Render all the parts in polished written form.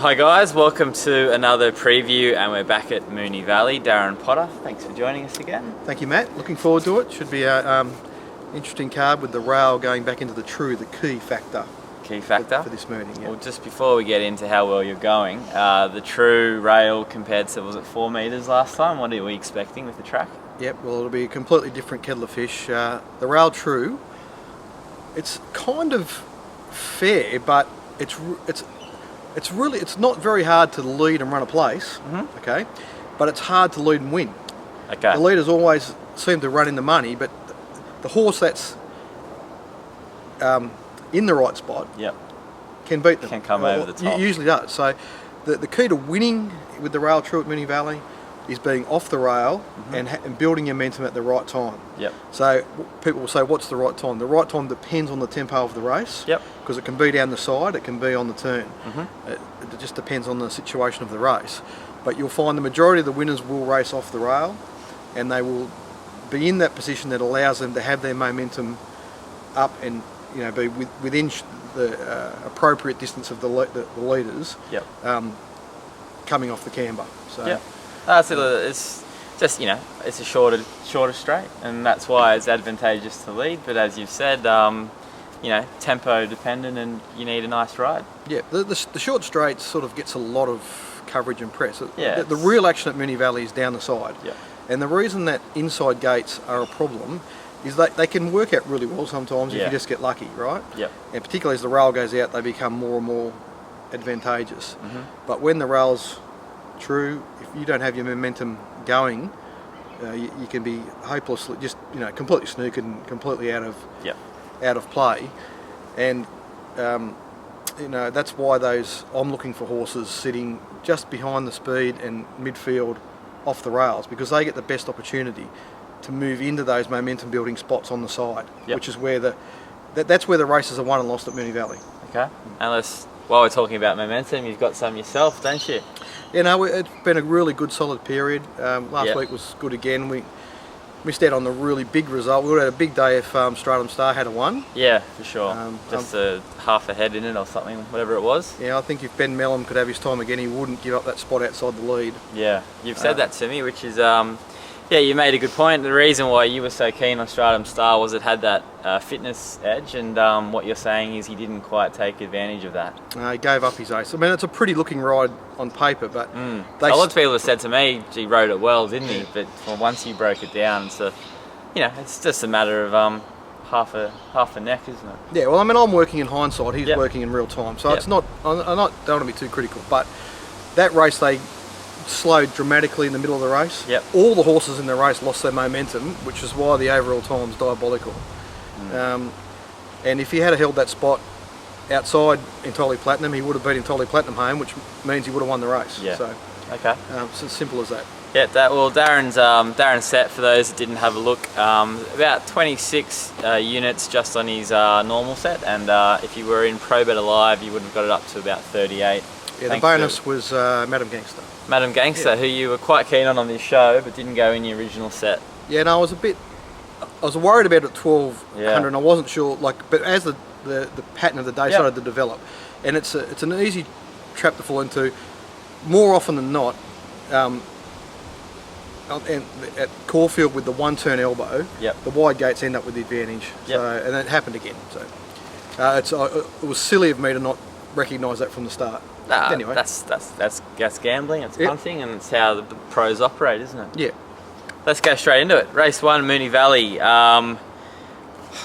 Hi guys, welcome to another preview, and we're back at Mooney Valley. Darren Potter, thanks for joining us again. Thank you, Matt. Looking forward to it. Should be an interesting card with the rail going back into the true, the key factor. Key factor? For this Mooney, yeah. Well, just before we get into how well you're going, the true rail compared to, was it 4 metres last time? What are we expecting with the track? Yep, well it'll be a completely different kettle of fish. The rail true, it's kind of fair, but it's not very hard to lead and run a place, okay? But it's hard to lead and win. Okay. The leaders always seem to run in the money, but the horse that's in the right spot can beat them. Can come over the top. Usually does. So the key to winning with the rail true at Mooney Valley is being off the rail and building your momentum at the right time. Yep. So people will say, what's the right time? The right time depends on the tempo of the race. Yep. Because it can be down the side, it can be on the turn. It just depends on the situation of the race. But you'll find the majority of the winners will race off the rail, and they will be in that position that allows them to have their momentum up and be within the appropriate distance of the leaders. Yep. Coming off the camber. So. Yep. It's just it's a shorter straight, and that's why it's advantageous to lead. But as you've said, tempo dependent, and you need a nice ride. Yeah, the short straight sort of gets a lot of coverage and press. Yeah, the real action at Mooney Valley is down the side. Yeah. And the reason that inside gates are a problem is that they can work out really well sometimes if you just get lucky, right? Yeah. And particularly as the rail goes out, they become more and more advantageous. But when the rail's true, if you don't have your momentum going, you can be hopelessly just completely snookered and completely out of play. And that's why I'm looking for horses sitting just behind the speed and midfield off the rails, because they get the best opportunity to move into those momentum building spots on the side, which is where that's where the races are won and lost at Mooney Valley. Okay. Unless, while we're talking about momentum, you've got some yourself, don't you? It's been a really good solid period. Last week was good again. We missed out on the really big result. We would have had a big day if Stratum Star had a won. Yeah, for sure. Just a half a head in it or something, whatever it was. Yeah, I think if Ben Mellum could have his time again, he wouldn't give up that spot outside the lead. Yeah, you've said that to me, which is, you made a good point. The reason why you were so keen on Stratum Star was it had that fitness edge, and what you're saying is he didn't quite take advantage of that. He gave up his ace. I mean, it's a pretty looking ride on paper, but a lot of people have said to me, he rode it well, didn't he? But once you broke it down, it's just a matter of half a neck, isn't it? Yeah, well, I mean, I'm working in hindsight. He's working in real time, so it's not. Don't want to be too critical, but that race they slowed dramatically in the middle of the race. Yep. All the horses in the race lost their momentum, which is why the overall time's diabolical. And if he had held that spot outside Entirely Platinum, he would have beat Entirely Platinum home, which means he would have won the race. Yeah. So, okay. It's as simple as that. Yeah. Darren's set, for those that didn't have a look, about 26 units just on his normal set, and if you were in Pro Bet Alive, you would have got it up to about 38. Yeah, the bonus was Madam Gangster. Madam Gangster, who you were quite keen on this show, but didn't go in your original set. Yeah, no, I was worried about it at 1200, and I wasn't sure, but as the pattern of the day started to develop, and it's an easy trap to fall into, more often than not, and at Caulfield with the one turn elbow, the wide gates end up with the advantage. So, and that happened again. So it was silly of me to not recognise that from the start. Nah, anyway, that's gambling. It's punting, and it's how the pros operate, isn't it? Yeah. Let's go straight into it. Race 1, Mooney Valley.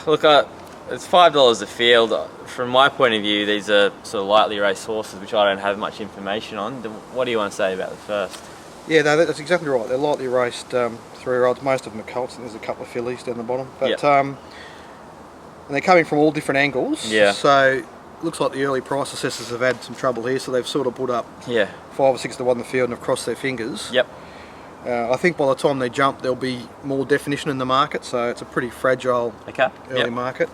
Look, it's $5 a field. From my point of view, these are sort of lightly raced horses, which I don't have much information on. What do you want to say about the first? Yeah, no, that's exactly right. They're lightly raced 3-year-olds. Most of them are colts, and there's a couple of fillies down the bottom. But and they're coming from all different angles. Yeah. So it looks like the early price assessors have had some trouble here, so they've sort of put up 5 or 6 to 1 the field and have crossed their fingers. Yep. I think by the time they jump, there'll be more definition in the market, so it's a pretty fragile early market.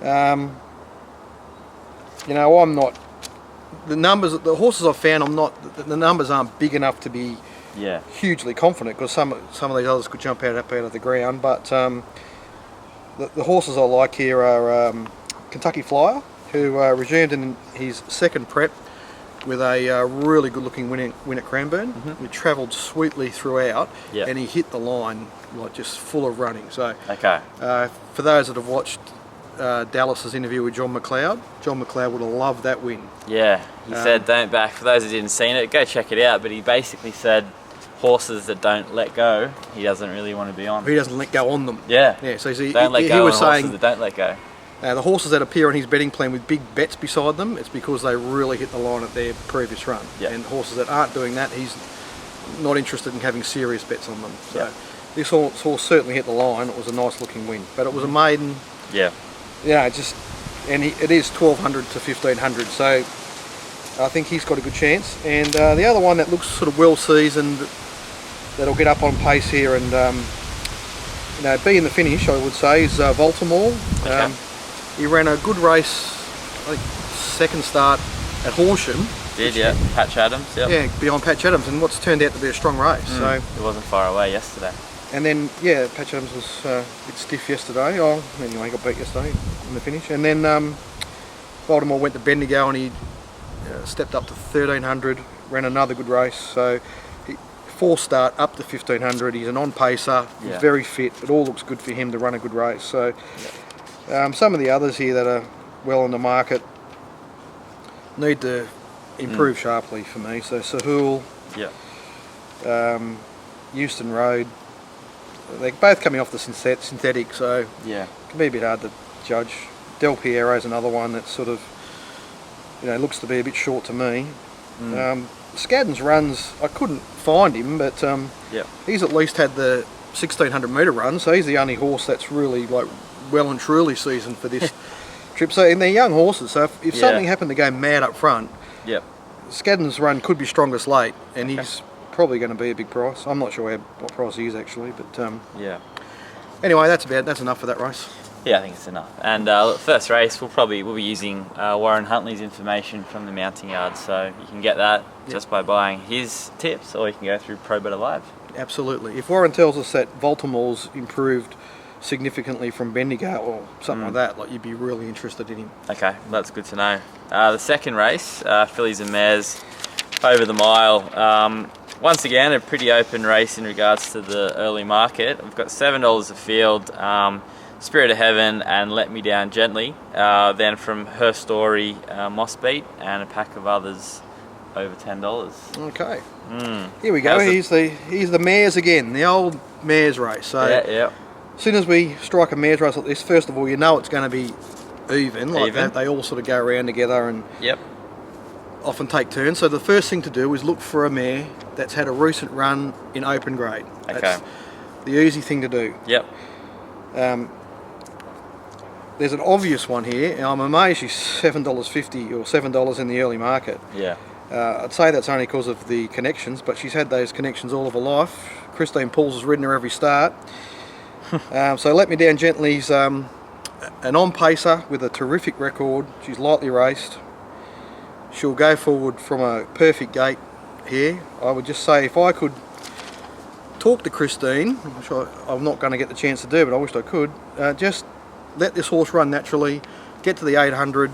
I'm not. The horses I've found, the numbers aren't big enough to be hugely confident, because some of these others could jump out of the ground. But the horses I like here are Kentucky Flyer, who resumed in his second prep with a really good-looking win at Cranbourne. He travelled sweetly throughout, and he hit the line like just full of running. So, for those that have watched Dallas's interview with John McLeod would have loved that win. Yeah, he said don't back. For those that didn't see it, go check it out. But he basically said horses that don't let go, he doesn't really want to be on. He doesn't let go on them. Yeah. So don't let go. He was saying horses that don't let go. The horses that appear on his betting plan with big bets beside them, it's because they really hit the line at their previous run. And horses that aren't doing that, he's not interested in having serious bets on them. So this horse certainly hit the line. It was a nice looking win, but it was a maiden. Yeah. It is 1200 to 1500. So I think he's got a good chance. And the other one that looks sort of well seasoned, that'll get up on pace here and be in the finish, I would say, is Baltimore. He ran a good race, I think second start at Horsham. Patch Adams. Yeah, behind Patch Adams, and what's turned out to be a strong race. So it wasn't far away yesterday. And then Patch Adams was a bit stiff yesterday. Anyway, he got beat yesterday in the finish. And then Baltimore went to Bendigo and he stepped up to 1300, ran another good race. So 4 start up to 1500. He's an on-pacer. He's very fit. It all looks good for him to run a good race. So some of the others here that are well on the market need to improve sharply for me. So Sahul, Euston Road, they're both coming off the synthetic, so it can be a bit hard to judge. Del Piero's another one that sort of looks to be a bit short to me. Scadden's runs, I couldn't find him, but he's at least had the 1600 metre run, so he's the only horse that's really like well and truly seasoned for this trip. So, and they're young horses, so if something happened to go mad up front, Scadden's run could be strongest late, and he's probably going to be a big price. I'm not sure what price he is actually, but anyway, that's enough for that race. Yeah, I think it's enough. And first race, we'll be using Warren Huntley's information from the mounting yard, so you can get that just by buying his tips, or you can go through Pro Better Live. Absolutely. If Warren tells us that Baltimore's improved significantly from Bendigo or something like that, you'd be really interested in him. Okay, that's good to know. The second race, fillies and mares over the mile. Once again, a pretty open race in regards to the early market. We've got $7 a field. Spirit of Heaven and Let Me Down Gently. Then from Her Story, Moss Beat, and a pack of others over $10. Okay. Here we go. Here's the mares again, the old mares race. So as soon as we strike a mares race like this, first of all, it's going to be even. They all sort of go around together and often take turns. So the first thing to do is look for a mare that's had a recent run in open grade. That's the easy thing to do. There's an obvious one here, and I'm amazed she's $7.50 or $7 in the early market. I'd say that's only because of the connections, but she's had those connections all of her life. Christine Pauls has ridden her every start. So Let Me Down Gently's an on-pacer with a terrific record. She's lightly raced. She'll go forward from a perfect gate here. I would just say if I could talk to Christine, which I'm not going to get the chance to do, but I wish I could, just let this horse run naturally, get to the 800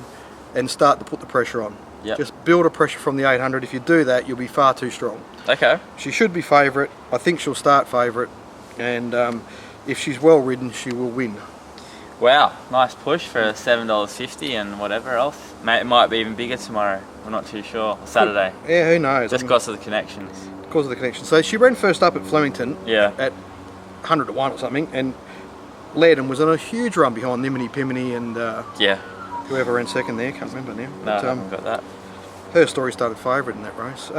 and start to put the pressure on. Just build a pressure from the 800. If you do that, you'll be far too strong. She should be favourite. I think she'll start favourite, and if she's well ridden, she will win. Wow, nice push for $7.50 and whatever else. It might be even bigger tomorrow. We're not too sure. Saturday. Yeah, who knows? Just because of the connections. Because of the connections. So she ran first up at Flemington at 100 to 1 or something, and led and was on a huge run behind Nimini Pimini and whoever ran second there, can't remember now. No, I haven't got that. Her Story started favourite in that race.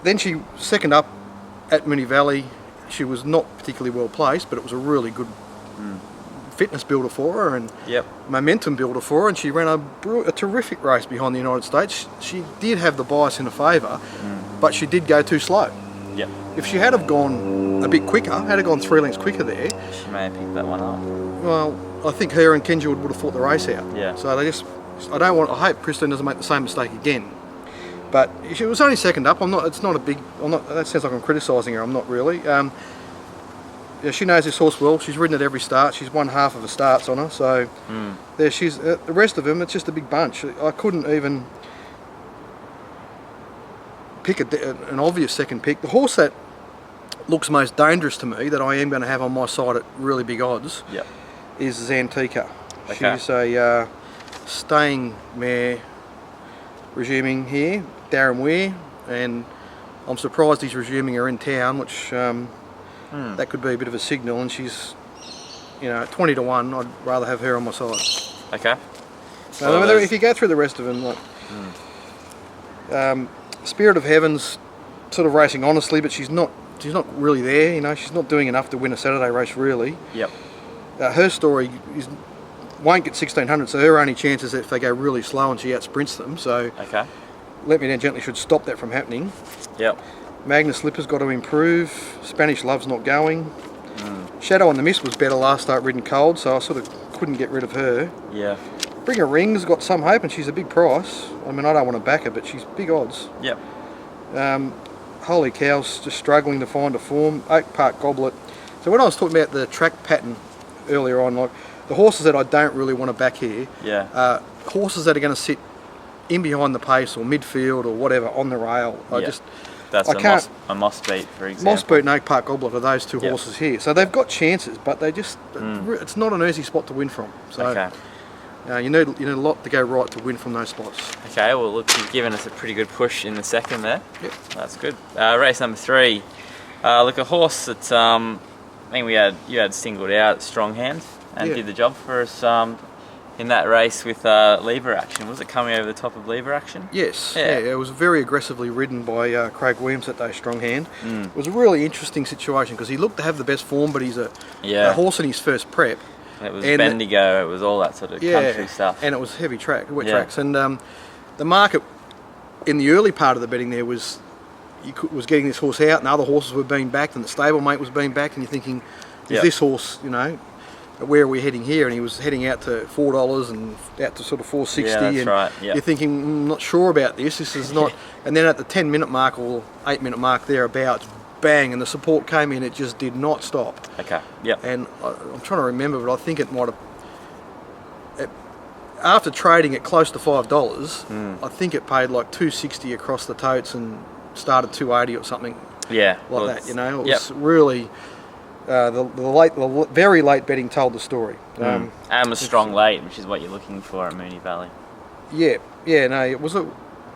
Then she second up at Mooney Valley. She was not particularly well placed, but it was a really good fitness builder for her and momentum builder for her, and she ran a terrific race behind the United States. She did have the bias in her favour, but she did go too slow. If she had have gone a bit quicker, had have gone 3 lengths quicker there, she may have picked that one up. Well, I think her and Kenji would have fought the race out. So I hope Christine doesn't make the same mistake again. But she was only second up. It's not a big. That sounds like I'm criticising her. I'm not really. She knows this horse well. She's ridden at every start. She's won half of her starts on her. So there she's. The rest of them, it's just a big bunch. I couldn't even pick an obvious second pick. The horse that looks most dangerous to me, that I am going to have on my side at really big odds, Yep. is Zantika. Okay. She's a staying mare resuming here, Darren Weir, and I'm surprised he's resuming her in town, which that could be a bit of a signal, and she's, at 20 to 1, I'd rather have her on my side. Okay. So if you go through the rest of them, like Spirit of Heaven's sort of racing honestly, but she's not really there, she's not doing enough to win a Saturday race really. Yep. Her story won't get 1600, so her only chance is if they go really slow and she out sprints them, so Okay. Let Me Down Gently should stop that from happening. Yep. Magnus Slipper's got to improve. Spanish Love's not going. Shadow on the Mist was better last start ridden cold, so I sort of couldn't get rid of her. Yeah. Bring Her Ring's got some hope, and she's a big price. I mean, I don't want to back her, but she's big odds. Yep. Holy Cow's just struggling to find a form. Oak Park Goblet. So when I was talking about the track pattern earlier on, like the horses that I don't really want to back here, horses that are going to sit in behind the pace or midfield or whatever on the rail. That's a must beat, for example. Moss Boot and Oak Park Goblet are those two horses here. So they've got chances, but they just it's not an easy spot to win from. So you need a lot to go right to win from those spots. Okay, well look, you've given us a pretty good push in the second there. Yep. That's good. Race number 3. Look, a horse that I think you had singled out, Strong Hand, and did the job for us in that race with lever action. Was it coming over the top of lever action? Yes. Yeah, it was very aggressively ridden by Craig Williams that day, Strong Hand. It was a really interesting situation because he looked to have the best form, but he's a horse in his first prep. It was Bendigo, it was all that sort of country stuff. And it was heavy wet tracks. And the market in the early part of the betting there was getting this horse out, and other horses were being backed, and the stablemate was being backed, and you're thinking, is this horse, where are we heading here? And he was heading out to $4 and out to sort of $4.60. Yeah, that's and right. Yep. You're thinking, I'm not sure about this. This is not. And then at the 10-minute mark or 8-minute mark thereabouts, bang, and the support came in. It just did not stop. Okay. Yep. And I'm trying to remember, but I think it might have. After trading at close to $5, I think it paid like $2.60 across the totes and started $2.80 or something. Yeah. Like that. It was really. The very late betting told the story. And was strong late, which is what you're looking for at Mooney Valley. Yeah, no, it was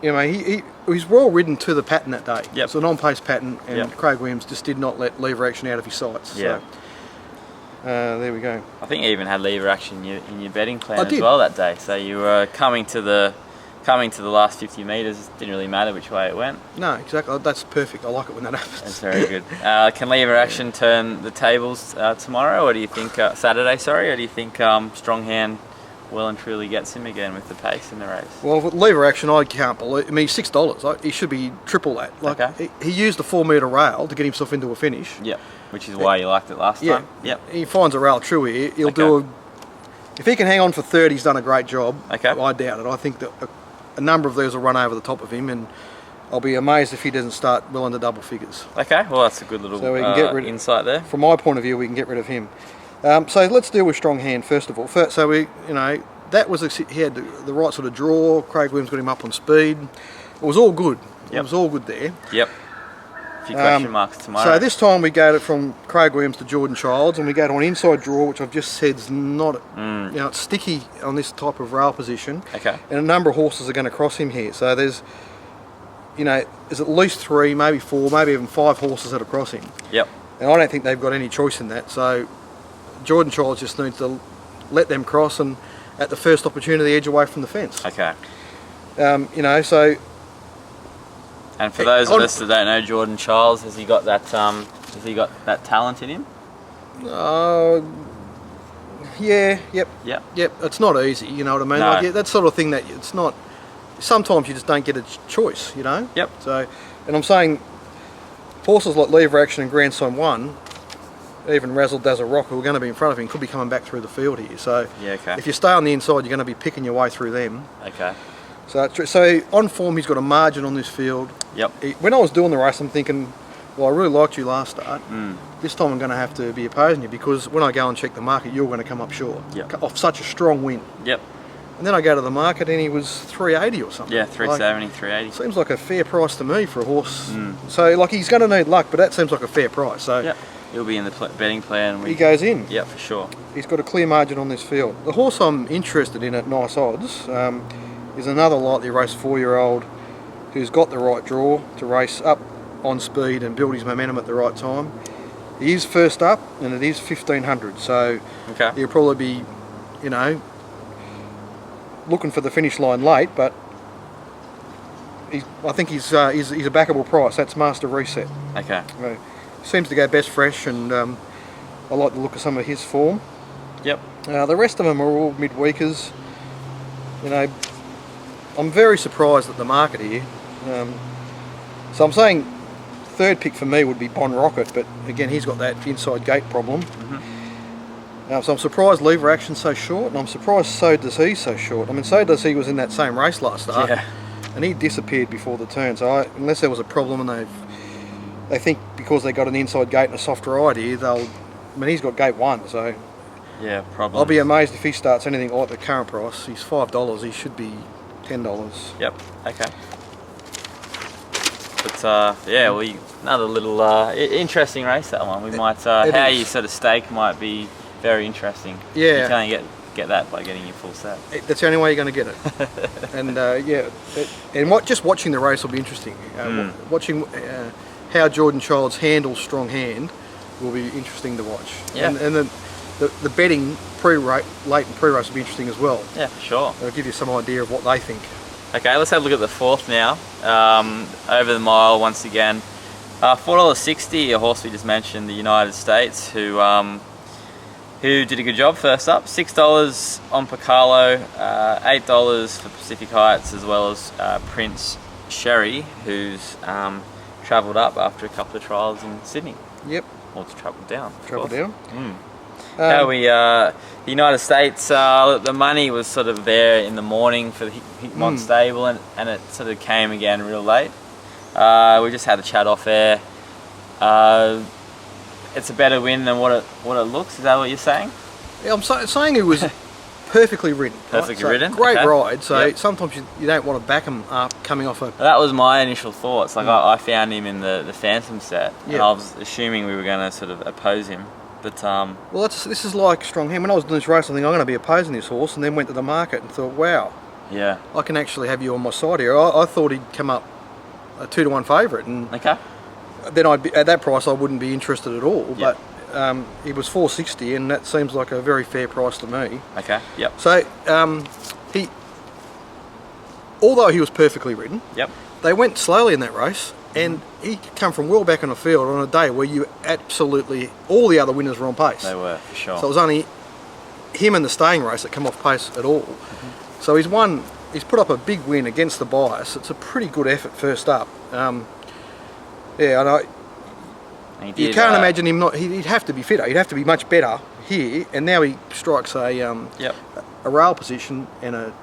he was well ridden to the pattern that day. Yep. It's an on-pace pattern, and Craig Williams just did not let lever action out of his sights. Yeah. So, there we go. I think you even had lever action in your betting plan as well that day. So you were coming to the last 50 metres. Didn't really matter which way it went. No, exactly. That's perfect. I like it when that happens. That's very good. Can lever action turn the tables tomorrow, or do you think Saturday? Sorry, or do you think Strong Hand well and truly gets him again with the pace in the race? Well, with lever action, I can't believe. I mean, he's $6. He should be triple that. Like he used a 4-metre rail to get himself into a finish. Yep. Which is why you liked it last time. Yep. He finds a rail true here. He'll do. If he can hang on for 30, he's done a great job. Okay. I doubt it. I think that a number of these will run over the top of him, and I'll be amazed if he doesn't start well into double figures. Okay, well that's a good little so we can get rid of, insight there. From my point of view, we can get rid of him. So let's deal with Strong Hand first of all. So that was he had the right sort of draw. Craig Williams got him up on speed. It was all good. It was all good there. Yep. A few question marks tomorrow. So this time we go from Craig Williams to Jordan Childs, and we go to an inside draw, which I've just said is not, it's sticky on this type of rail position. Okay. And a number of horses are going to cross him here. So there's at least 3, maybe 4, maybe even 5 horses that are crossing. Yep. And I don't think they've got any choice in that. So Jordan Childs just needs to let them cross, and at the first opportunity, edge away from the fence. Okay. So. And for those of us that don't know Jordan Childs, has he got that talent in him? Yeah. Yep. It's not easy. You know what I mean? No. Like that sort of thing. That it's not. Sometimes you just don't get a choice. Yep. So, and I'm saying, horses like Lever Action and Grandson 1, even Razzle Dazzle Rock, who are going to be in front of him, could be coming back through the field here. So, if you stay on the inside, you're going to be picking your way through them. Okay. So on form, he's got a margin on this field. Yep. When I was doing the race, I'm thinking, well, I really liked you last start. This time I'm going to have to be opposing you, because when I go and check the market, you're going to come up short. Yep. Off such a strong win. Yep. And then I go to the market and he was 380 or something. Yeah, 370, 380. Seems like a fair price to me for a horse. So like he's going to need luck, but that seems like a fair price. So yeah, he'll be in the betting plan. He goes in. Yeah, for sure. He's got a clear margin on this field. The horse I'm interested in at nice odds is another lightly raced 4-year-old who's got the right draw to race up on speed and build his momentum at the right time. He is first up and it is 1500, so okay. he'll probably be, you know, looking for the finish line late, but I think he's a backable price. That's Master Reset. Okay. Seems to go best fresh, and I like the look of some of his form. Yep. The rest of them are all midweekers. You know, I'm very surprised at the market here. So I'm saying third pick for me would be Bon Rocket, but again he's got that inside gate problem. So I'm surprised lever action's so short, and I'm surprised So Does He so short. I mean, So Does He was in that same race last start, and he disappeared before the turn. So unless there was a problem and they think because they got an inside gate and a soft ride here, I mean, he's got gate 1, so yeah, problem. I'll be amazed if he starts anything like the current price. He's $5. He should be $10. Yep. Okay. But yeah, well, another little interesting race, that one. We might how you sort of stake might be very interesting. Yeah. You can only get that by getting your full set. That's the only way you're going to get it. And yeah, just watching the race will be interesting. Watching how Jordan Childs handles strong hand will be interesting to watch. Yeah. And the betting late and pre-race will be interesting as well. Yeah, for sure. It'll give you some idea of what they think. Okay, let's have a look at the fourth now. Over the mile once again. $4.60, a horse we just mentioned, the United States, who did a good job first up. $6 on Picalo, $8 for Pacific Heights, as well as Prince Sherry, who's travelled up after a couple of trials in Sydney. Yep. Or travelled down. Travelled down. The United States, the money was sort of there in the morning for the Hickmont stable, and it sort of came again real late. We just had a chat off air. It's a better win than what it looks. Is that what you're saying? Yeah, I'm saying it was perfectly ridden. Perfectly ridden. Great ride. So sometimes you don't want to back him up coming off a. That was my initial thoughts. Like I found him in the Phantom set, and I was assuming we were going to sort of oppose him. But well, this is like strong hand. When I was doing this race, I think I'm going to be opposing this horse, and then went to the market and thought, wow, yeah, I can actually have you on my side here. I thought he'd come up a 2-to-1 favourite, and then at that price I wouldn't be interested at all. But it was $4.60, and that seems like a very fair price to me. Okay. Yep. So although he was perfectly ridden, they went slowly in that race. And he come from well back on the field on a day where all the other winners were on pace. They were, for sure. So it was only him and the staying race that come off pace at all. So he's put up a big win against the bias. It's a pretty good effort first up. Yeah, I know. You can't imagine him he'd have to be fitter. He'd have to be much better here. And now he strikes a rail position and a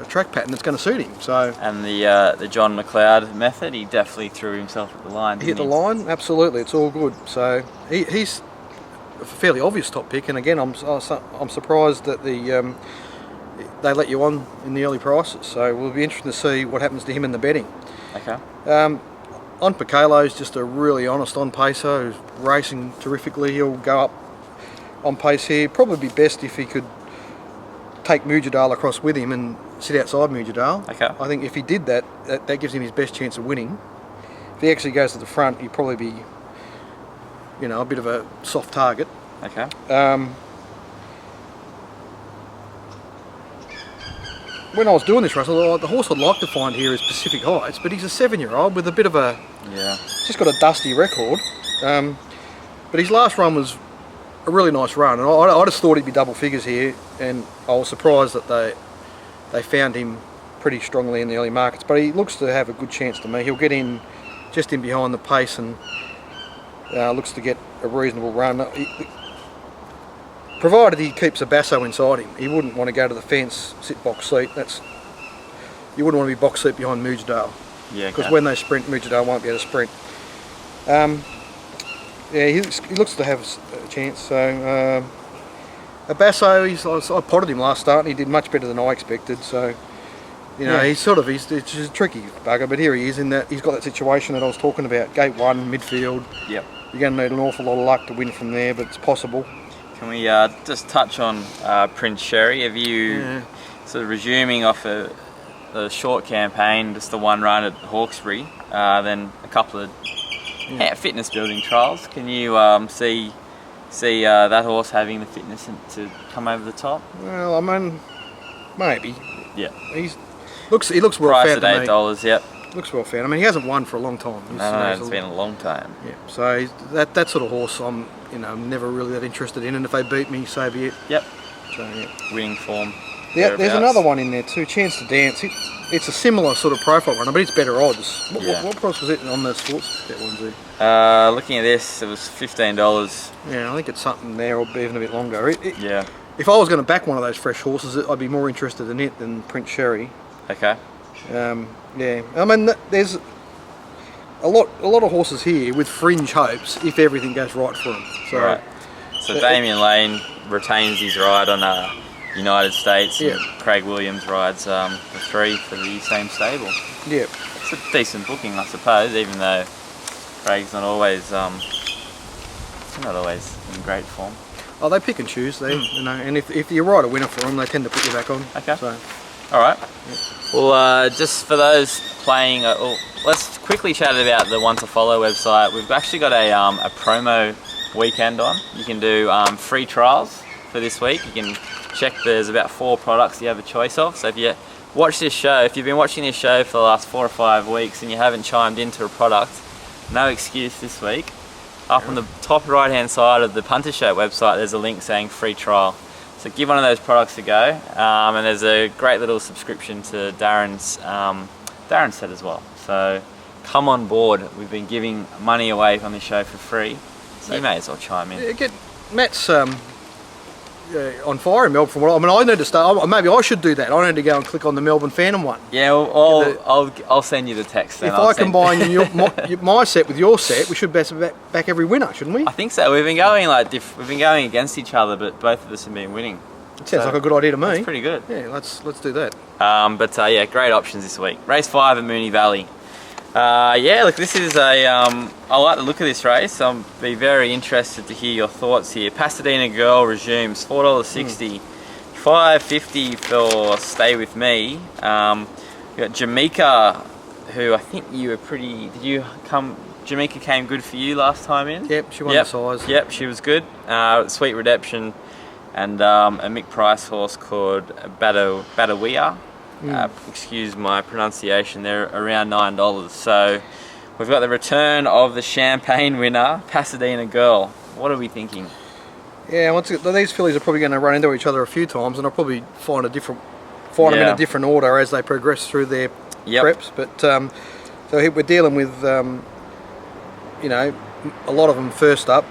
track pattern that's going to suit him. So and the John McLeod method, he definitely threw himself at the line. He hit the line, absolutely. It's all good. So he's a fairly obvious top pick. And again, I'm surprised that they let you on in the early prices. So we'll be interested to see what happens to him in the betting. Okay. On Picalo's just a really honest on pacer who's racing terrifically. He'll go up on pace here. Probably be best if he could take Mujadale across with him and sit outside Mujadale. Okay. I think if he did that gives him his best chance of winning. If he actually goes to the front, he'd probably be, a bit of a soft target. Okay. When I was doing this race, I thought the horse I'd like to find here is Pacific Heights, but he's a 7-year-old with a bit of a... Yeah. Just got a dusty record. But his last run was a really nice run, and I just thought he'd be double figures here, and I was surprised that they found him pretty strongly in the early markets. But he looks to have a good chance to me. He'll get in just in behind the pace and looks to get a reasonable run. Provided he keeps a basso inside him. He wouldn't want to go to the fence, sit box seat. You wouldn't want to be box seat behind Mujadale. Yeah. Because when they sprint, Mujadale won't be able to sprint. Yeah, he looks to have a chance. So Basso, I potted him last start and he did much better than I expected. So, you know, he's it's just a tricky bugger. But here he is in that he's got that situation that I was talking about. Gate 1, midfield. Yep. You're going to need an awful lot of luck to win from there, but it's possible. Can we just touch on Prince Sherry? Have you sort of resuming off the short campaign, just the one run at Hawkesbury, then a couple of fitness building trials? Can you see that horse having the fitness to come over the top? Well, I mean, maybe. Yeah. He looks well Price found at $8. Yep. Looks well found. I mean, he hasn't won for a long time. No, it's been a long time. Yeah. So that sort of horse, I'm never really that interested in. And if they beat me, so be it. Yep. So yeah. Winning form. Yeah, there's another one in there too. Chance to Dance. It's a similar sort of profile runner, but it's better odds. What price was it on the sports bet ones there? Looking at this, it was $15. Yeah, I think it's something there, or even a bit longer. Yeah. If I was going to back one of those fresh horses, I'd be more interested in it than Prince Sherry. Okay. Yeah, I mean, there's a lot of horses here with fringe hopes if everything goes right for them. So, right. So Damien Lane retains his ride on United States. Yeah. And Craig Williams rides the 3 for the same stable. Yeah. It's a decent booking, I suppose, even though Craig's not always in great form. Oh, they pick and choose, and if you ride a winner for them, they tend to put you back on. Okay. So. All right. Yeah. Well, just for those playing, let's quickly chat about the One to Follow website. We've actually got a promo weekend on. You can do free trials for this week. You can check. There's about 4 products you have a choice of. So if you watch this show, if you've been watching this show for the last 4 or 5 weeks and you haven't chimed into a product, no excuse this week. Up on the top right hand side of the Punters Show website, there's a link saying free trial. So give one of those products a go, and there's a great little subscription to Darren's set as well. So come on board. We've been giving money away on this show for free, so you may as well chime in. Get Matt's on fire in Melbourne. I need to start. Maybe I should do that. I need to go and click on the Melbourne Phantom one. Yeah, well, I'll send you the text. Then if I combine my set with your set, we should back every winner, shouldn't we? I think so. We've been going we've been going against each other, but both of us have been winning. It sounds like a good idea to me. That's pretty good. Yeah, let's do that. Yeah, great options this week. Race 5 at Mooney Valley. Yeah, look, this is I like the look of this race. I'll be very interested to hear your thoughts here. Pasadena Girl resumes, $4.60. $5.50 for Stay With Me. We've got Jamaica, who I think you were pretty... Jamaica came good for you last time in? Yep, she won the size. Yep, she was good. Sweet Redemption and a Mick Price horse called Badawia. Excuse my pronunciation, they're around $9. So we've got the return of the champagne winner, Pasadena Girl. What are we thinking? Yeah, these fillies are probably going to run into each other a few times, and I'll probably find them in a different order as they progress through their preps. But so we're dealing with a lot of them first up.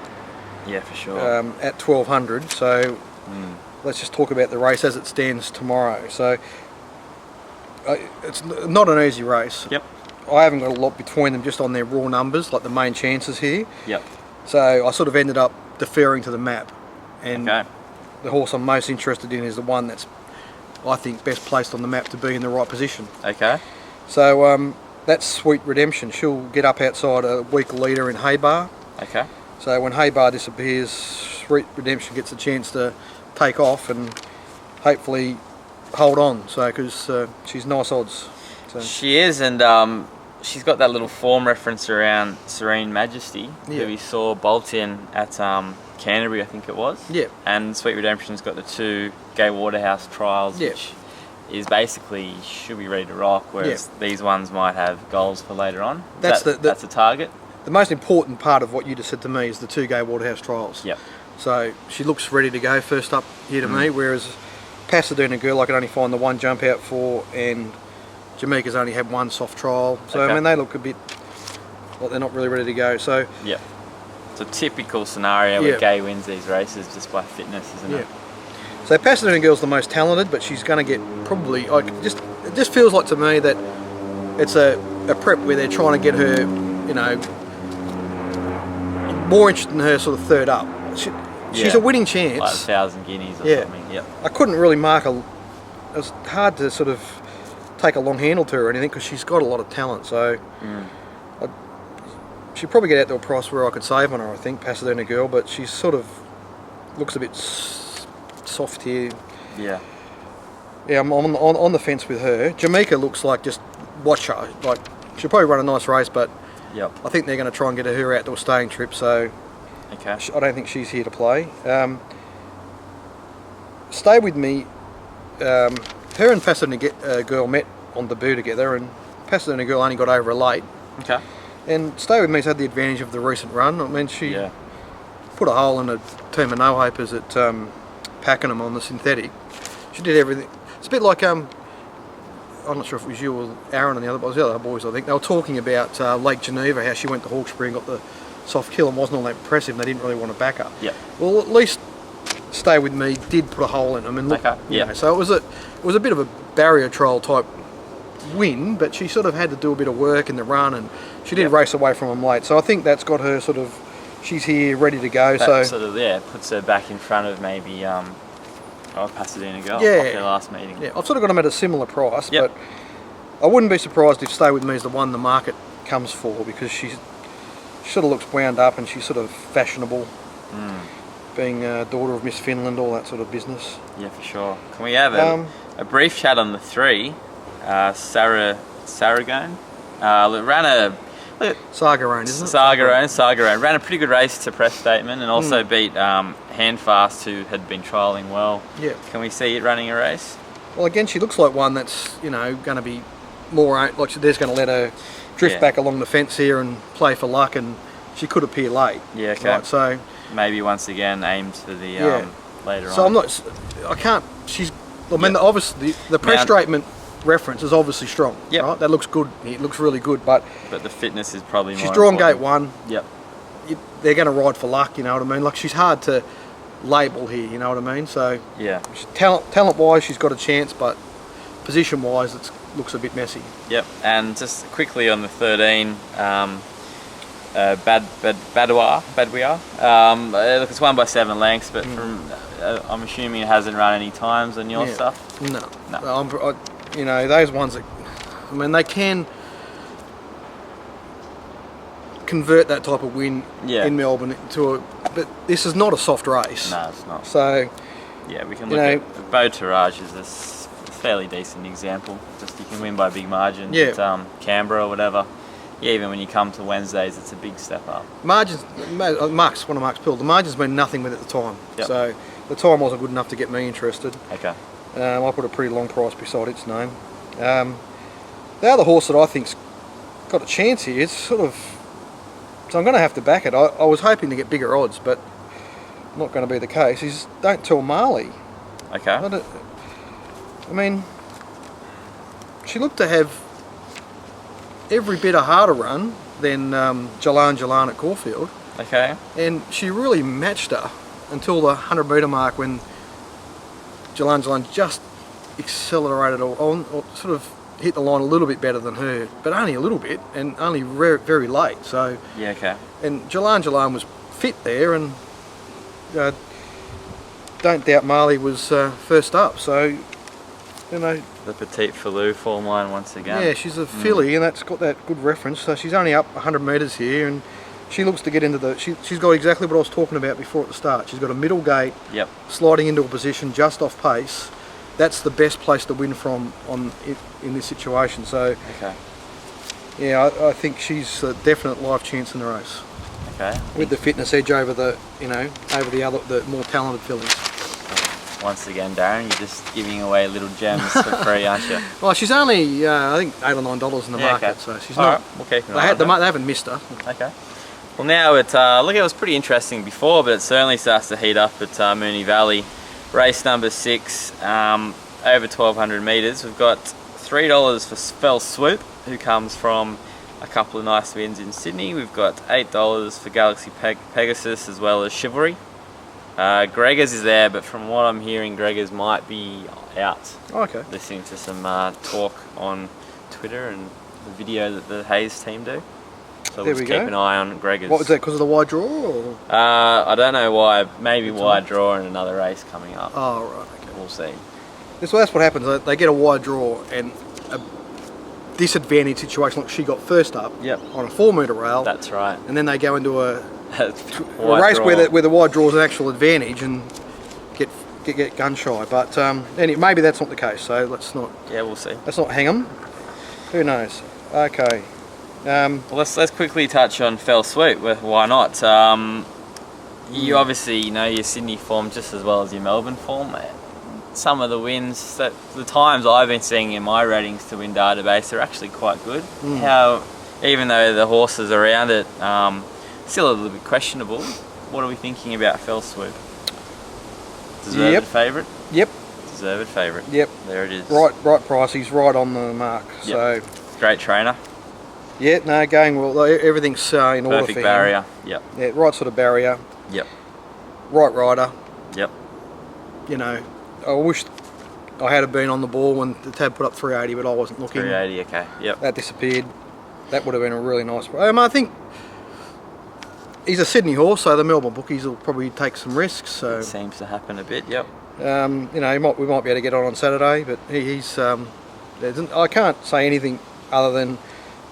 Yeah, for sure. At 1200. So let's just talk about the race as it stands tomorrow. So. It's not an easy race. Yep. I haven't got a lot between them just on their raw numbers, like the main chances here. Yep. So I sort of ended up deferring to the map. And the horse I'm most interested in is the one that's, I think, best placed on the map to be in the right position. Okay. So that's Sweet Redemption. She'll get up outside a weak leader in Haybar. Okay. So when Haybar disappears, Sweet Redemption gets a chance to take off and hopefully hold on, because she's nice odds. So. She is, and she's got that little form reference around Serene Majesty, who we saw bolt in at Canterbury, I think it was. Yeah. And Sweet Redemption's got the 2 Gay Waterhouse trials, which is basically should be ready to rock, whereas these ones might have goals for later on. That's the target. The most important part of what you just said to me is the 2 Gay Waterhouse trials. Yep. So she looks ready to go first up here to me, whereas Pasadena Girl I could only find the 1 jump out for, and Jamaica's only had 1 soft trial. So I mean, they look a bit like they're not really ready to go. So it's a typical scenario where Gay wins these races just by fitness, isn't it? So Pasadena Girl's the most talented, but she's going to get probably it just feels like to me that it's a prep where they're trying to get her, more interested in her sort of third up. she's a winning chance. Like 1,000 guineas or Yeah. something. Yep. I couldn't really mark a. It was hard to sort of take a long handle to her or anything because she's got a lot of talent. So she'd probably get out to a price where I could save on her. I think Pasadena girl, but she's sort of looks a bit soft here. Yeah. Yeah, I'm on the fence with her. Jamaica looks like just watch her. Like she'll probably run a nice race, but Yep. I think they're going to try and get her out to a staying trip. So Okay. I don't think she's here to play. Stay With Me. Her and Pasadena girl met on debut together, and Pasadena girl only got over her late. Okay. And Stay With Me's had the advantage of the recent run. I mean, she put a hole in a team of no-hopers at Pakenham on the synthetic. She did everything. It's a bit like I'm not sure if it was you or Aaron and the other boys. I think they were talking about Lake Geneva, how she went to Hawkesbury and got the soft kill and wasn't all that impressive. And they didn't really want to back her. Yeah. Well, at least Stay With Me did put a hole in them and look. Okay. You know, so it was a bit of a barrier trial type win, but she sort of had to do a bit of work in the run, and she did race away from them late. So I think that's got her sort of. She's here, ready to go. That so sort of puts her back in front of maybe Pasadena girl. Yeah. Off their last meeting. yeah, I've sort of got them at a similar price, Yep. but I wouldn't be surprised if Stay With Me is the one the market comes for because she sort of looks wound up and she's sort of fashionable, being daughter of Miss Finland, all that sort of business. Yeah, for sure. Can we have a brief chat on the 3? Saragone ran a Sagarone, isn't it? Sargarone ran a pretty good race to press statement and also beat Handfast, who had been trialling well. Yeah. Can we see it running a race? Well, again, she looks like one that's going to be more like they're going to let her drift back along the fence here and play for luck, and she could appear late. Yeah. Okay. Right, so maybe once again aimed for the later on. So I can't. I mean, obviously the press statement reference is obviously strong. Yep. Right. That looks good. It looks really good, but the fitness is probably more she's drawn important. gate 1. Yep. They're going to ride for luck. You know what I mean? Like she's hard to label here. You know what I mean? So Yeah. talent wise, she's got a chance, but position wise, it looks a bit messy. Yep. And just quickly on the 13. Badouar. Look, it's won by 7 lengths, but from I'm assuming it hasn't run any times on your stuff. No. You know, those ones that, I mean, they can convert that type of win in Melbourne to a, but this is not a soft race. No, it's not. So yeah, we can look at Beau Tourage is a fairly decent example. Just you can win by big margins at Canberra or whatever. Yeah, even when you come to Wednesdays, it's a big step up. Margins, one of Mark's pill. The margins meant nothing with at the time. Yep. So the time wasn't good enough to get me interested. Okay. I put a pretty long price beside its name. The other horse that I think's got a chance here is sort of, so I'm going to have to back it. I was hoping to get bigger odds, but not going to be the case. Is Don't Tell Marley. Okay. I mean, she looked to have every bit a harder run than Jalan at Caulfield. Okay. And she really matched her until the 100 metre mark when Jalan just accelerated or sort of hit the line a little bit better than her, but only a little bit and only very late. So yeah, okay. And Jalan was fit there, and Don't Doubt Marley was first up. So you know, the Petite Filou form line once again. Yeah, she's a filly, and that's got that good reference. So she's only up 100 metres here, and she looks to get into the. She's got exactly what I was talking about before at the start. She's got a middle gate, sliding into a position just off pace. That's the best place to win from in this situation. So, yeah, I think she's a definite life chance in the race. Okay. With the fitness edge over the the more talented fillies. Once again, Darren, you're just giving away little gems for free, aren't you? Well, she's only I think $8 or $9 in the market, so she's not. Right. They haven't missed her. Okay. Well, now it was pretty interesting before, but it certainly starts to heat up at Mooney Valley. Race number 6, over 1,200 metres. We've got $3 for Fell Swoop, who comes from a couple of nice wins in Sydney. We've got $8 for Galaxy Pegasus, as well as Chivalry. Gregors is there, but from what I'm hearing, Gregors might be out. Oh, okay. Listening to some talk on Twitter and the video that the Hayes team do. So There we'll we just keep go. an eye on Gregor's. What was that, because of the wide draw? Or? I don't know why. Maybe wide draw and another race coming up. Oh, right, okay. We'll see. That's what happens. They get a wide draw and a disadvantaged situation like she got first up on a 4 metre rail. That's right. And then they go into a Wide race draw. where the wide draw is an actual advantage and get gun shy. But maybe that's not the case. So let's not. Yeah, we'll see. Let's not hang them. Who knows? Okay. Well, let's quickly touch on Fell Swoop. Why not? You obviously know your Sydney form just as well as your Melbourne form. Some of the wins, the times I've been seeing in my ratings to win database are actually quite good. How, even though the horses around it still a little bit questionable, what are we thinking about Fell Swoop? Deserved favourite? Yep. Deserved favourite. Yep. There it is. Right price. He's right on the mark. Yep. So. Great trainer. Yeah, no, going well. Everything's in order for Perfect him. barrier. Yep. Yeah, right sort of barrier. Yep. Right rider. Yep. You know, I wish I had been on the ball when the tab put up 380, but I wasn't looking. 380, okay. Yep. That disappeared. That would have been a really nice. I think he's a Sydney horse, so the Melbourne bookies will probably take some risks. So it seems to happen a bit. Yep. you know, we might be able to get on Saturday, but he's. I can't say anything other than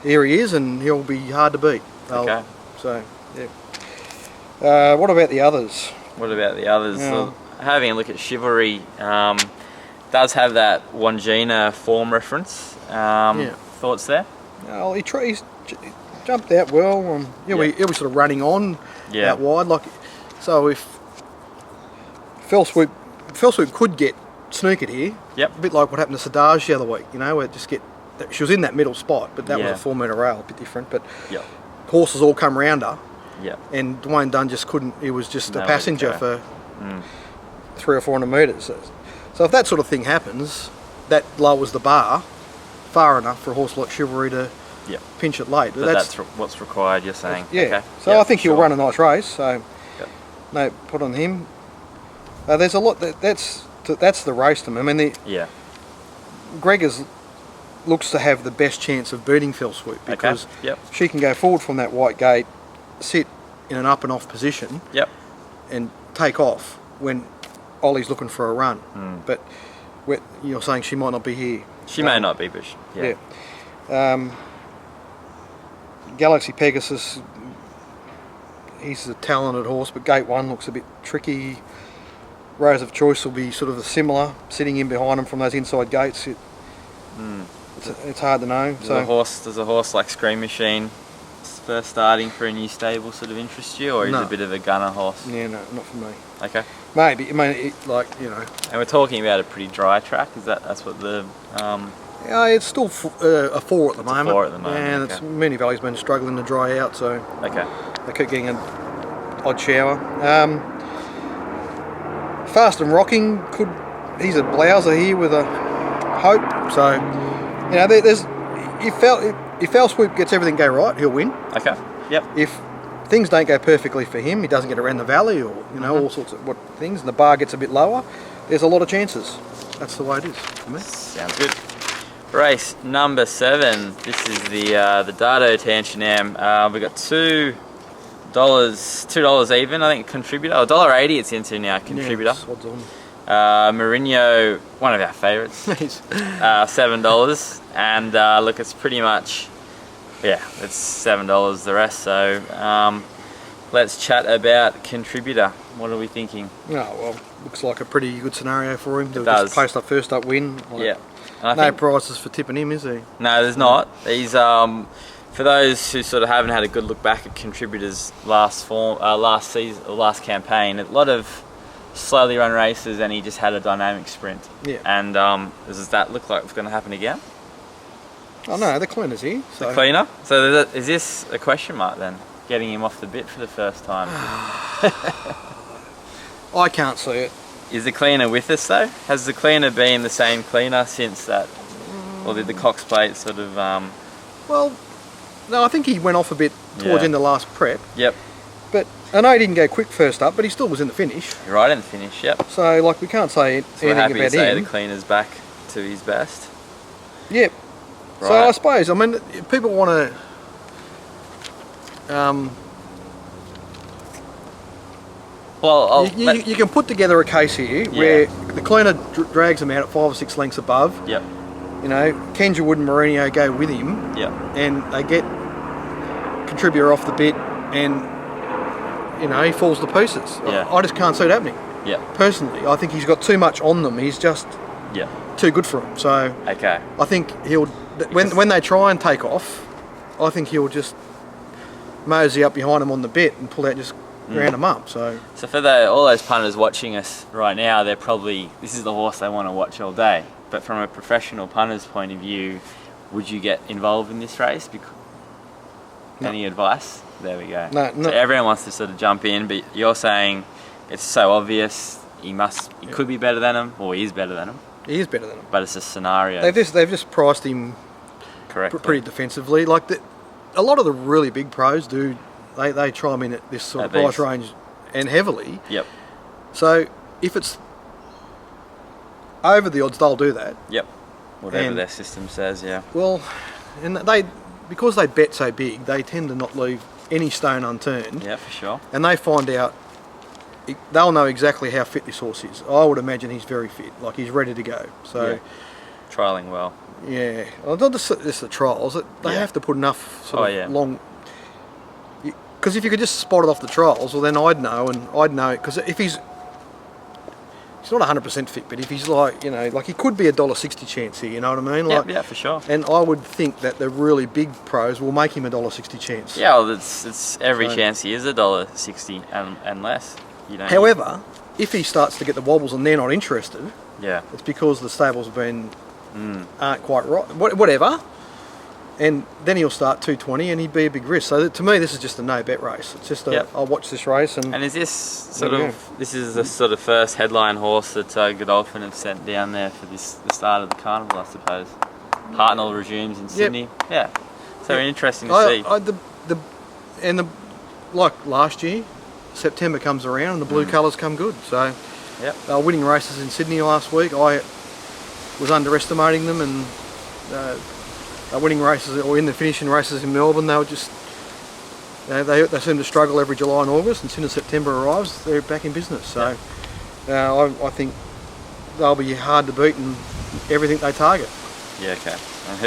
here he is, and he'll be hard to beat. Okay. So yeah. What about the others? What about the others? So, having a look at Chivalry, does have that Wangina form reference. Thoughts there? Well, he's jumped out well. He'll be sort of running on out wide. So if Fell Swoop could get snookered here. Yep. A bit like what happened to Sadaj the other week. You know, where she was in that middle spot, but that was a 4 metre rail, a bit different. But horses all come round her. Yeah. And Dwayne Dunn just couldn't. He was just a passenger for 300 or 400 metres. So if that sort of thing happens, that lowers the bar far enough for a horse like Chivalry to pinch it late. But that's what's required, you're saying? Yeah. Okay. So I think he'll run a nice race. So no, put on him. There's a lot. That's the race to me. I mean, Gregor's looks to have the best chance of beating Fell Swoop because she can go forward from that white gate, sit in an up and off position, and take off when Ollie's looking for a run. But you're saying she might not be here. She may not be, but Galaxy Pegasus, he's a talented horse, but gate 1 looks a bit tricky. Rose of Choice will be sort of similar, sitting in behind him from those inside gates. It's hard to know. Does a horse like Scream Machine first starting for a new stable sort of interest you, or is it a bit of a gunner horse? Yeah, no, not for me. Okay. Maybe. I mean, you know. And we're talking about a pretty dry track. That's what the. Yeah, it's still a 4 at the moment. A 4 at the moment. And Mooney Valley's been struggling to dry out, so. Okay. They keep getting an odd shower. Fast and Rocking he's a blouser here with a hope. So, you know, if Fell Swoop gets everything go right, he'll win. Okay. Yep. If things don't go perfectly for him, he doesn't get around the valley, or all sorts of things, and the bar gets a bit lower, there's a lot of chances. That's the way it is for me. Sounds good. Race number 7. This is the Dato Tanchinam. We've got $2 even, I think, contributor. $1.80 it's into now, contributor. Yeah, odds on. Mourinho, one of our favourites. $7. And look, it's pretty much, it's $7 the rest. So let's chat about contributor. What are we thinking? Oh, well, looks like a pretty good scenario for him. It does. Just placed up first up win. No prices for tipping him, is there? No, there's not. He's for those who sort of haven't had a good look back at contributors last season, or last campaign, a lot of slowly run races, and he just had a dynamic sprint. Yeah. And does that look like it's going to happen again? Oh no, the cleaner's here. So. The cleaner. So is this a question mark then? Getting him off the bit for the first time. I can't see it. Is the cleaner with us though? Has the cleaner been the same cleaner since that, or did the Cox plate sort of? Well, no, I think he went off a bit towards in the last prep. Yep. But I know he didn't go quick first up, but he still was in the finish. Right in the finish. Yep. So we can't say anything about him. We're happy to say the cleaner's back to his best. Yep. Right. So I suppose, people want to Well, you can put together a case here where the cleaner drags them out at 5 or 6 lengths above. Yep. You know, Kenja Wood and Mourinho go with him. Yep. And they get contributor off the bit, and you know he falls to pieces. Yeah. I just can't see it happening. Yeah. Personally, I think he's got too much on them. He's just too good for him. So okay. I think he'll when they try and take off, I think he'll just mosey up behind them on the bit and pull out, just round them up. So for all those punters watching us right now, they're probably, this is the horse they want to watch all day. But from a professional punter's point of view, would you get involved in this race? No. Any advice? There we go. No. So everyone wants to sort of jump in, but you're saying it's so obvious he could be better than him, or he is better than him. He is better than him. But it's a scenario. They've just priced him correctly, pretty defensively. Like a lot of the really big pros do. They try him in at this sort of price range, and heavily. Yep. So if it's over the odds, they'll do that. Yep. Whatever their system says, yeah. Well, and because they bet so big, they tend to not leave any stone unturned. Yeah, for sure. And they find out, they'll know exactly how fit this horse is. I would imagine he's very fit, like he's ready to go. So, trialling well. Yeah, well, not just the trials. They have to put enough sort of long. Because if you could just spot it off the trials, well then I'd know, because if he's not 100% fit, but if he's like he could be $1.60 chance here, you know what I mean? Yeah, for sure. And I would think that the really big pros will make him $1.60 chance. Yeah, well, it's every chance he is $1.60 and less. However, if he starts to get the wobbles and they're not interested, it's because the stables have been aren't quite right. Whatever. And then he'll start 220 and he'd be a big risk. So to me, this is just a no bet race. It's just I'll watch this race. And is this this is the sort of first headline horse that Godolphin have sent down there for the start of the carnival, I suppose. Hartnell resumes in Sydney. Yeah. So interesting to see. Like last year, September comes around and the blue colours come good. So they were winning races in Sydney last week. I was underestimating them, and winning races or in the finishing races in Melbourne, they were just they seem to struggle every July and August, and as soon as September arrives, they're back in business. So I think they'll be hard to beat in everything they target. Yeah, okay. And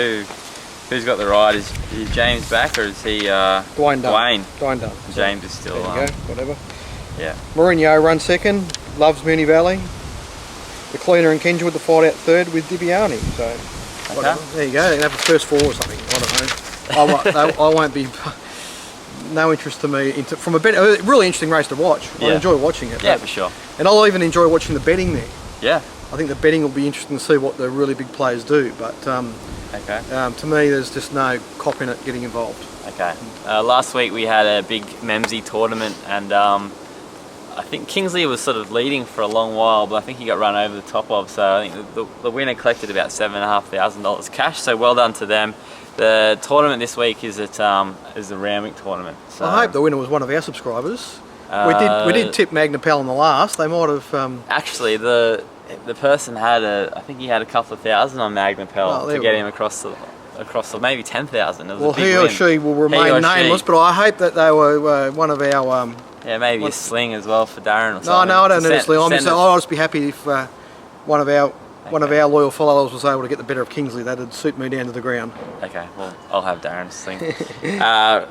who's got the ride? Is James back, or is he Dwayne Dunn? James is still there you go, whatever. Yeah. Mourinho runs second, loves Mooney Valley. The cleaner and Kenja with the fight out third with Dibiani. So there you go. They can have the first four or something. I don't know. I won't be. No interest to me. From a really interesting race to watch. I enjoy watching it. Yeah, for sure. And I'll even enjoy watching the betting there. Yeah. I think the betting will be interesting to see what the really big players do. But to me, there's just no cop in it getting involved. Okay. Last week we had a big Memsey tournament, and I think Kingsley was sort of leading for a long while, but I think he got run over the top of. So I think the winner collected about $7,500 cash. So well done to them. The tournament this week is the Randwick tournament. So I hope the winner was one of our subscribers. We did tip Magnapel in the last. They might have. Actually, the person had I think he had a couple of thousand on Magnapel to get him across the maybe 10,000. Well, he or she will remain nameless, but I hope that they were one of our. Maybe a sling as well for Darren or something. No, I don't need a sling. I'll just be happy if one of our loyal followers was able to get the better of Kingsley. That'd suit me down to the ground. Okay, well, I'll have Darren's sling.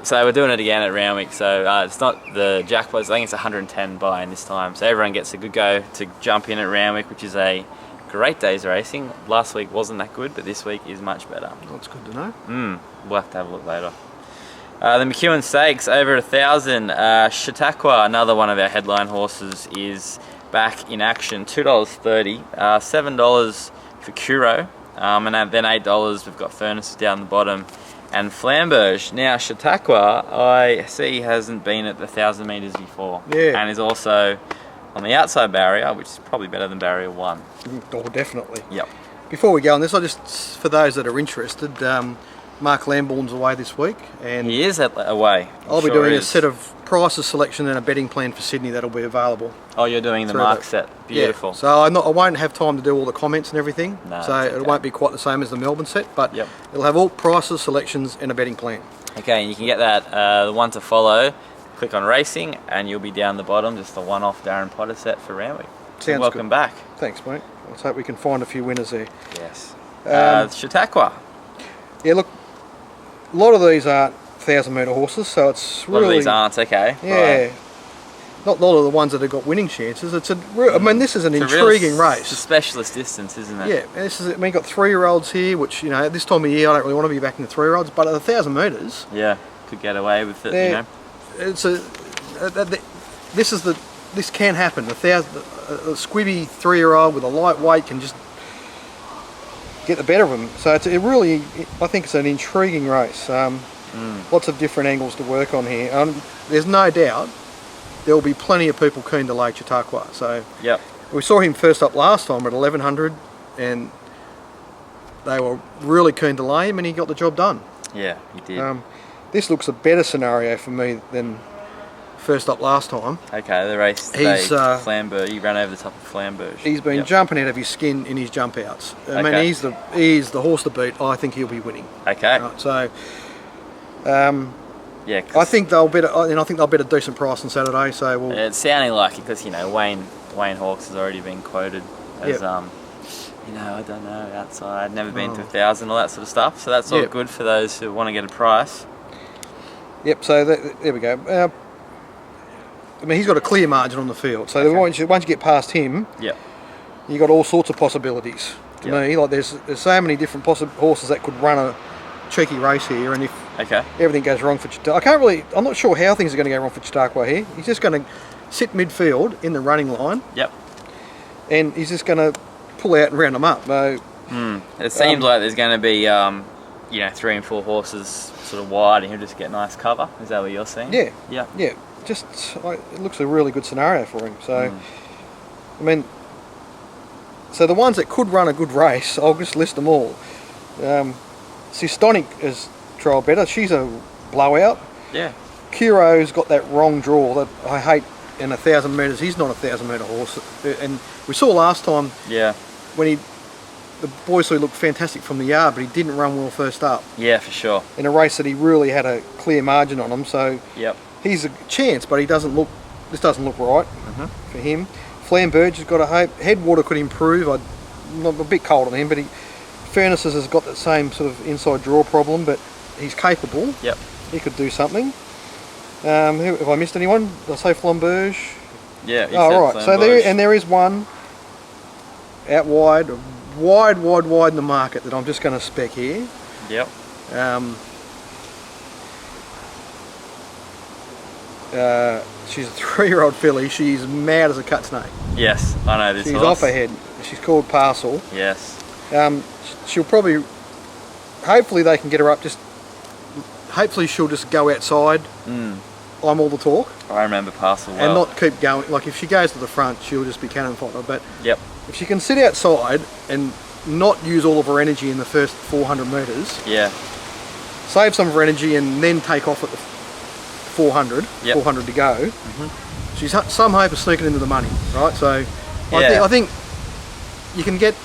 So we're doing it again at Randwick. So it's not the jackpots. I think it's 110 buy-in this time. So everyone gets a good go to jump in at Randwick, which is a great day's racing. Last week wasn't that good, but this week is much better. That's good to know. We'll have to have a look later. The McEwen Stakes over 1,000. Chautauqua, another one of our headline horses, is back in action. $2.30, $7 for Curo, and then $8 we've got Furnaces down the bottom, and Flamberge. Now Chautauqua, I see, hasn't been at the 1,000 metres before, and is also on the outside barrier, which is probably better than barrier 1. Oh, definitely. Yep. Before we go on this, for those that are interested, Mark Lambourne's away this week, and he is away. I'll be doing a set of prices selection and a betting plan for Sydney that'll be available. Oh, you're doing the Mark set. Beautiful. Yeah. So I won't have time to do all the comments and everything. No, so it won't be quite the same as the Melbourne set, but it'll have all prices, selections, and a betting plan. Okay, and you can get that, the one to follow, click on racing, and you'll be down the bottom, just a one-off Darren Potter set for Randwick. So Sounds welcome good. back. Thanks, mate. Let's hope we can find a few winners there. Yes. Chautauqua. Yeah, look, a lot of these aren't 1,000-metre horses, so it's A lot really... of these aren't, okay. Yeah. Right. Not a lot of the ones that have got winning chances. It's I mean, this is an intriguing race. It's a specialist distance, isn't it? Yeah, and this is. I mean, you've got 3-year-olds here, which, you know, at this time of year I don't really want to be backing the 3-year-olds, but at 1,000 metres, Yeah, could get away with it, you know. it's this can happen. A squibby 3-year-old with a light weight can just get the better of them. So I think it's an intriguing race. Lots of different angles to work on here. There's no doubt there will be plenty of people keen to lay Chautauqua. So Yep. we saw him first up last time at 1,100, and they were really keen to lay him, and he got the job done. Yeah, he did. This looks a better scenario for me than first up last time. Okay, the race today, Flamberge. He ran over the top of Flamberge. He's been jumping out of his skin in his jump outs. I mean, he's the horse to beat. I think he'll be winning. Okay. Right, so yeah, I think they'll bet. I think they'll bet a decent price on Saturday. So we'll. It's sounding like it because, you know, Wayne Hawkes has already been quoted as you know, I don't know, outside, never been to 1,000, all that sort of stuff. So that's all good for those who want to get a price. Yep. So there we go. I mean, he's got a clear margin on the field. So once you get past him, you got all sorts of possibilities. To me, like there's so many different horses that could run a cheeky race here, and if everything goes wrong for Chautauqua, I'm not sure how things are going to go wrong for Chautauqua here. He's just going to sit midfield in the running line. Yep. And he's just going to pull out and round them up. It seems like there's going to be, you know, 3 and 4 horses sort of wide, and he'll just get nice cover. Is that what you're saying? Yeah. Yeah. Yeah. Just it looks a really good scenario for him. So, I mean, so the ones that could run a good race, I'll just list them all. Sistonic is trial better. She's a blowout. Yeah. Kuro's got that wrong draw that I hate in 1,000 metres. He's not a 1,000-metre horse. And we saw last time when the boys saw he looked fantastic from the yard, but he didn't run well first up. Yeah, for sure. In a race that he really had a clear margin on him. So he's a chance, but this doesn't look right for him. Flamberge has got a hope. Headwater could improve. I'm a bit cold on him, but Furnaces has got that same sort of inside draw problem, but he's capable. Yep. He could do something. Have I missed anyone? Did I say Flamberge? Yeah. Oh, right. So there is one out wide in the market that I'm just going to spec here. Yep. She's a 3-year-old filly. She's mad as a cut snake. Yes, I know this. She's off her head. She's called Parcel. Yes. She'll probably, hopefully they can get her up. Hopefully she'll just go outside. I'm all the talk. I remember Parcel well. And not keep going. Like if she goes to the front, she'll just be cannon fodder. But if she can sit outside and not use all of her energy in the first 400 metres, save some of her energy and then take off at the 400 to go, she's some hope of sneaking into the money, right? So I think you can get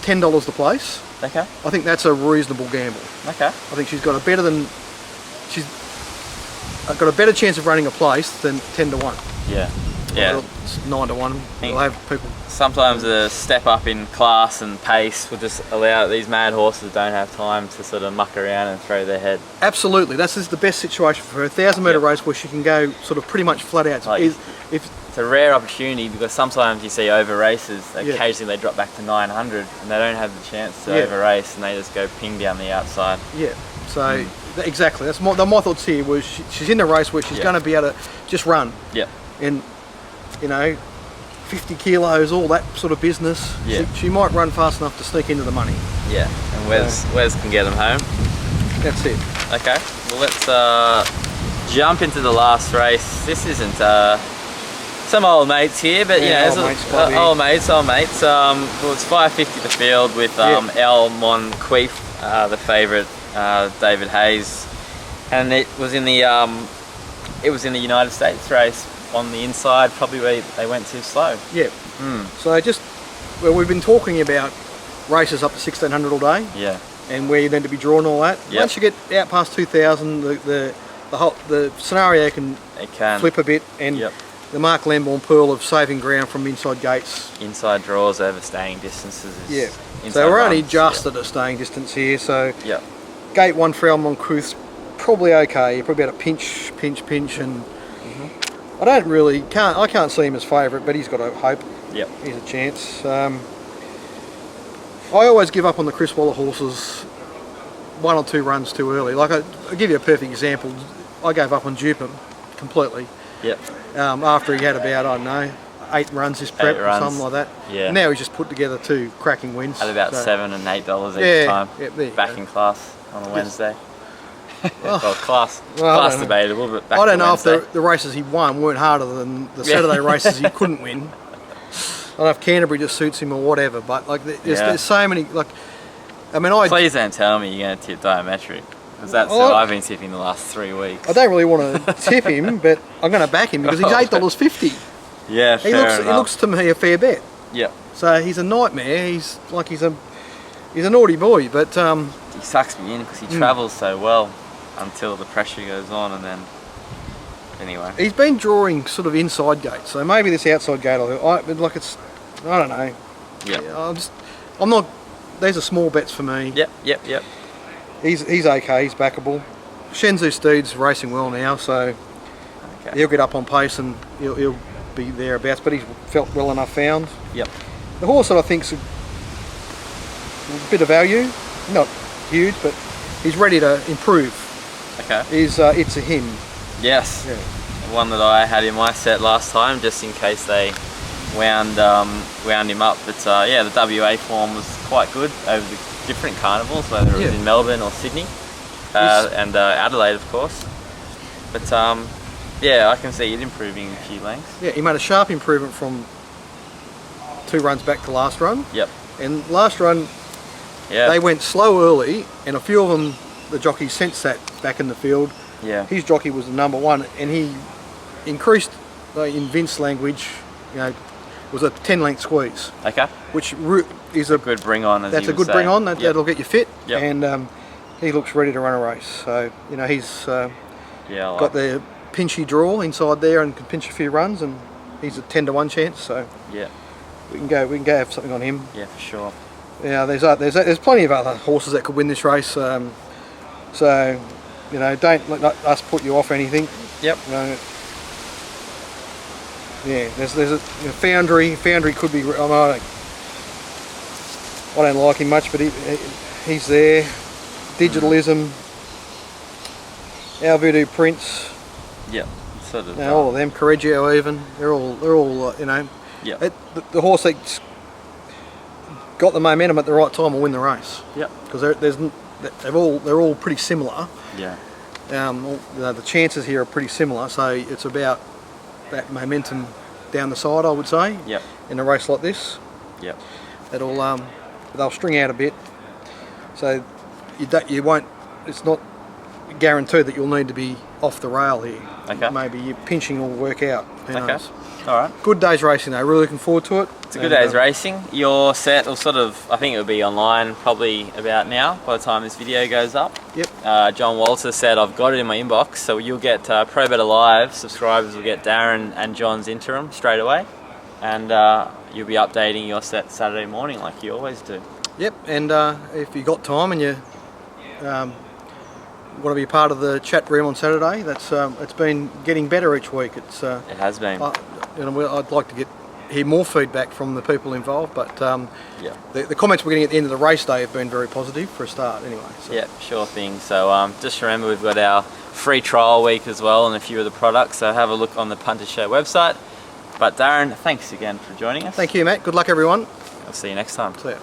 $10 to place. Okay. I think that's a reasonable gamble. Okay. I think she's got a better chance of running a place than 10 to 1. Yeah. Yeah. It's 9 to 1. We'll have people. Sometimes a step up in class and pace will just allow these mad horses don't have time to sort of muck around and throw their head. Absolutely. This is the best situation for her. 1,000-metre race where she can go sort of pretty much flat out. Like, it's a rare opportunity because sometimes you see over races, occasionally they drop back to 900 and they don't have the chance to over race and they just go ping down the outside. Yeah. So exactly. That's my thoughts here. Was she's in a race where she's going to be able to just run. Yeah. And you know, 50 kilos, all that sort of business. Yeah. She might run fast enough to sneak into the money. Yeah. And Wes can get them home. That's it. Okay. Well, let's jump into the last race. This isn't some old mates here, but you know, old mates. Well, it's 550 the field with El Monqueef, the favourite, David Hayes, and it was in the United States race on the inside, probably where they went too slow. Yeah. So we've been talking about races up to 1600 all day. Yeah. and where you need to be drawing all that. Yep. Once you get out past 2,000, the scenario can flip a bit, and the Mark Lambourne pearl of saving ground from inside gates. Inside draws over staying distances. So we're only just at a staying distance here. So gate 1 for Moncrief's probably okay. You're probably about a pinch, and I can't see him as favourite, but he's got a hope. He's a chance. I always give up on the Chris Waller horses 1 or 2 runs too early. Like I'll give you a perfect example. I gave up on Dupin completely. After he had about, I don't know, 8 runs this prep or something like that. And now he's just put together 2 cracking wins. At about $7 and $8 each time. Back in class on a Wednesday. Well, class debatable, but back I don't know Wednesday. if the races he won weren't harder than the Saturday races he couldn't win. I don't know if Canterbury just suits him or whatever, but like there's so many, like, I mean, Please don't tell me you're going to tip Diametric, because that's who I've been tipping the last 3 weeks. I don't really want to tip him, but I'm going to back him because he's $8.50. Yeah, he looks to me a fair bet. Yeah. So he's a nightmare. He's a naughty boy, but he sucks me in because he travels so well until the pressure goes on, and then anyway. He's been drawing sort of inside gates, so maybe this outside gate. I don't know. I'm not. These are small bets for me. Yep. He's okay. He's backable. Shenzhou Steed's racing well now, so he'll get up on pace and he'll be thereabouts. But he's felt well enough found. The horse that I think's a bit of value, not huge, but he's ready to improve. Is It's a Him. Yes. The one that I had in my set last time, just in case they wound him up. But the WA form was quite good over the different carnivals, whether it was in Melbourne or Sydney, and Adelaide, of course. But I can see it improving a few lengths. He made a sharp improvement from 2 runs back to last run. And last run, they went slow early, and a few of them, the jockeys sensed that back in the field. His jockey was the number 1, and he increased, in Vince's language, was a 10-length squeeze. Which is a good bring on. That's a good bring on. That'll get you fit. And he looks ready to run a race. So he's got the pinchy draw inside there and can pinch a few runs, and he's a 10-to-1 chance. So we can go have something on him. For sure. There's plenty of other horses that could win this race. So don't let us put you off anything. There's a Foundry. Foundry could be. I don't like him much, but he's there. Digitalism. Our Voodoo Prince. Sort of. All of them. Correggio even. They're all. The horse that's got the momentum at the right time will win the race. Because they're all pretty similar. The chances here are pretty similar, so it's about that momentum down the side, I would say. In a race like this. They'll string out a bit, so you won't. It's not guaranteed that you'll need to be off the rail here. Maybe your pinching will work out. Who knows? All right. Good day's racing though. Really looking forward to it. It's a good day's racing. Your set will I think it'll be online probably about now by the time this video goes up. John Walter said I've got it in my inbox, so you'll get Pro Better Live subscribers will get Darren and John's interim straight away, and you'll be updating your set Saturday morning like you always do. And if you got time and you want to be part of the chat room on Saturday, it's been getting better each week. It has been. I'd like to hear more feedback from the people involved, but the comments we're getting at the end of the race day have been very positive for a start anyway. So. Sure thing. So just remember we've got our free trial week as well and a few of the products, so have a look on the Punters Show website. But Darren, thanks again for joining us. Thank you, Matt. Good luck everyone. I'll see you next time. See ya.